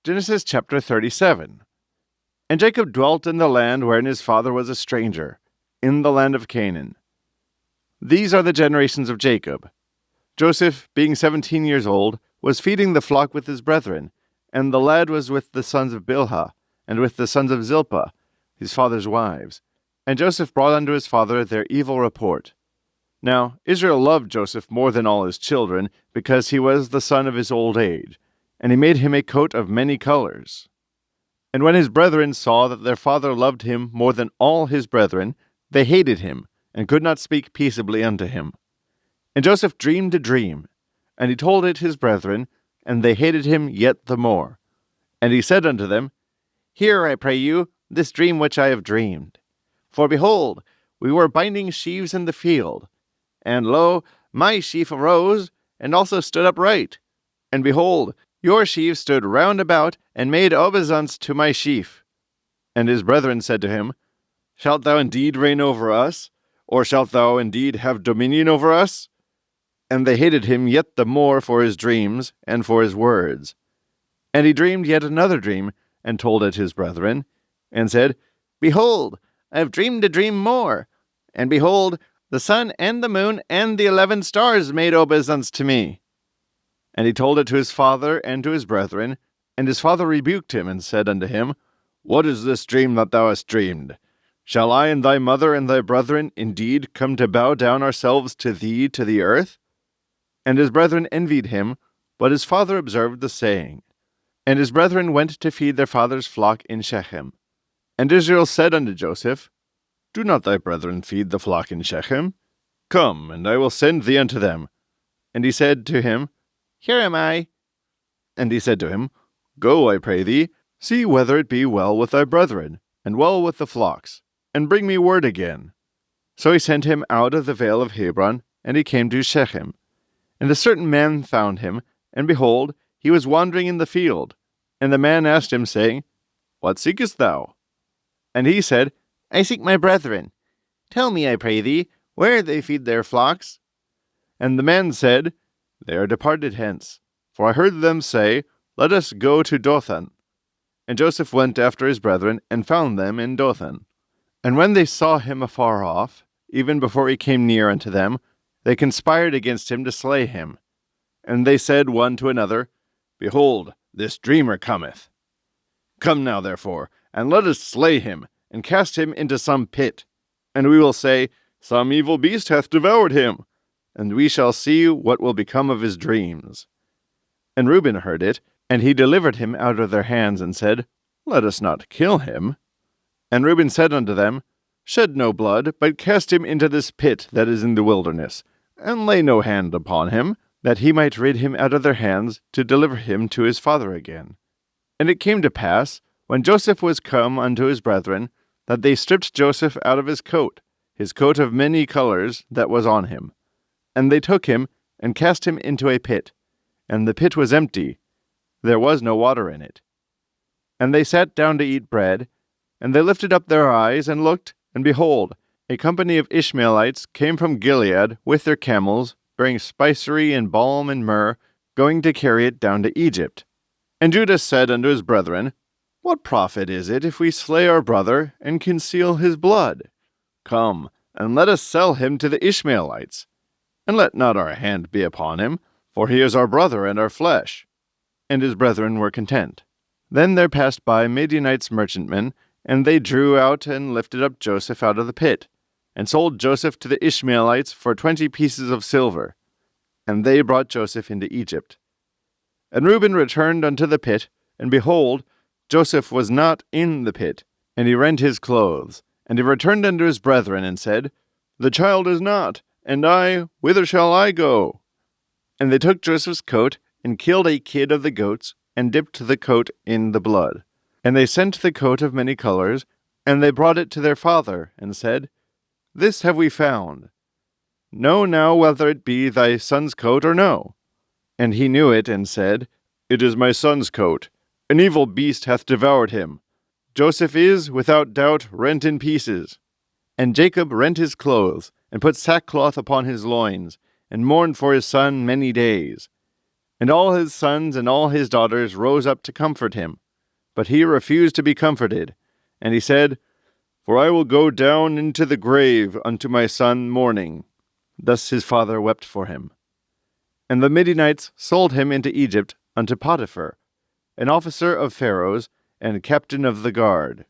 Genesis chapter 37. And Jacob dwelt in the land wherein his father was a stranger, in the land of Canaan. These are the generations of Jacob. Joseph, being 17 years old, was feeding the flock with his brethren, and the lad was with the sons of Bilhah, and with the sons of Zilpah, his father's wives. And Joseph brought unto his father their evil report. Now Israel loved Joseph more than all his children, because he was the son of his old age, and he made him a coat of many colors. And when his brethren saw that their father loved him more than all his brethren, they hated him, and could not speak peaceably unto him. And Joseph dreamed a dream, and he told it his brethren, and they hated him yet the more. And he said unto them, Hear, I pray you, this dream which I have dreamed. For behold, we were binding sheaves in the field, and lo, my sheaf arose, and also stood upright. And behold, your sheaves stood round about, and made obeisance to my sheaf. And his brethren said to him, Shalt thou indeed reign over us? Or shalt thou indeed have dominion over us? And they hated him yet the more for his dreams, and for his words. And he dreamed yet another dream, and told it his brethren, and said, Behold, I have dreamed a dream more. And behold, the sun and the moon and the 11 stars made obeisance to me. And he told it to his father and to his brethren, and his father rebuked him, and said unto him, What is this dream that thou hast dreamed? Shall I and thy mother and thy brethren indeed come to bow down ourselves to thee to the earth? And his brethren envied him, but his father observed the saying. And his brethren went to feed their father's flock in Shechem. And Israel said unto Joseph, Do not thy brethren feed the flock in Shechem? Come, and I will send thee unto them. And he said to him, Here am I. And he said to him, Go, I pray thee, see whether it be well with thy brethren, and well with the flocks, and bring me word again. So he sent him out of the vale of Hebron, and he came to Shechem. And a certain man found him, and behold, he was wandering in the field. And the man asked him, saying, What seekest thou? And he said, I seek my brethren. Tell me, I pray thee, where they feed their flocks. And the man said, They are departed hence, for I heard them say, Let us go to Dothan. And Joseph went after his brethren, and found them in Dothan. And when they saw him afar off, even before he came near unto them, they conspired against him to slay him. And they said one to another, Behold, this dreamer cometh. Come now, therefore, and let us slay him, and cast him into some pit. And we will say, Some evil beast hath devoured him, and we shall see what will become of his dreams. And Reuben heard it, and he delivered him out of their hands, and said, Let us not kill him. And Reuben said unto them, Shed no blood, but cast him into this pit that is in the wilderness, and lay no hand upon him, that he might rid him out of their hands, to deliver him to his father again. And it came to pass, when Joseph was come unto his brethren, that they stripped Joseph out of his coat of many colors that was on him. And they took him, and cast him into a pit, and the pit was empty, there was no water in it. And they sat down to eat bread, and they lifted up their eyes, and looked, and behold, a company of Ishmaelites came from Gilead with their camels, bearing spicery and balm and myrrh, going to carry it down to Egypt. And Judah said unto his brethren, What profit is it if we slay our brother, and conceal his blood? Come, and let us sell him to the Ishmaelites, and let not our hand be upon him, for he is our brother and our flesh. And his brethren were content. Then there passed by Midianites merchantmen, and they drew out and lifted up Joseph out of the pit, and sold Joseph to the Ishmaelites for 20 pieces of silver. And they brought Joseph into Egypt. And Reuben returned unto the pit, and behold, Joseph was not in the pit, and he rent his clothes. And he returned unto his brethren, and said, The child is not, and I, whither shall I go? And they took Joseph's coat, and killed a kid of the goats, and dipped the coat in the blood. And they sent the coat of many colors, and they brought it to their father, and said, This have we found. Know now whether it be thy son's coat or no. And he knew it, and said, It is my son's coat. An evil beast hath devoured him. Joseph is, without doubt, rent in pieces. And Jacob rent his clothes, and put sackcloth upon his loins, and mourned for his son many days. And all his sons and all his daughters rose up to comfort him. But he refused to be comforted. And he said, For I will go down into the grave unto my son mourning. Thus his father wept for him. And the Midianites sold him into Egypt unto Potiphar, an officer of Pharaoh's, and captain of the guard.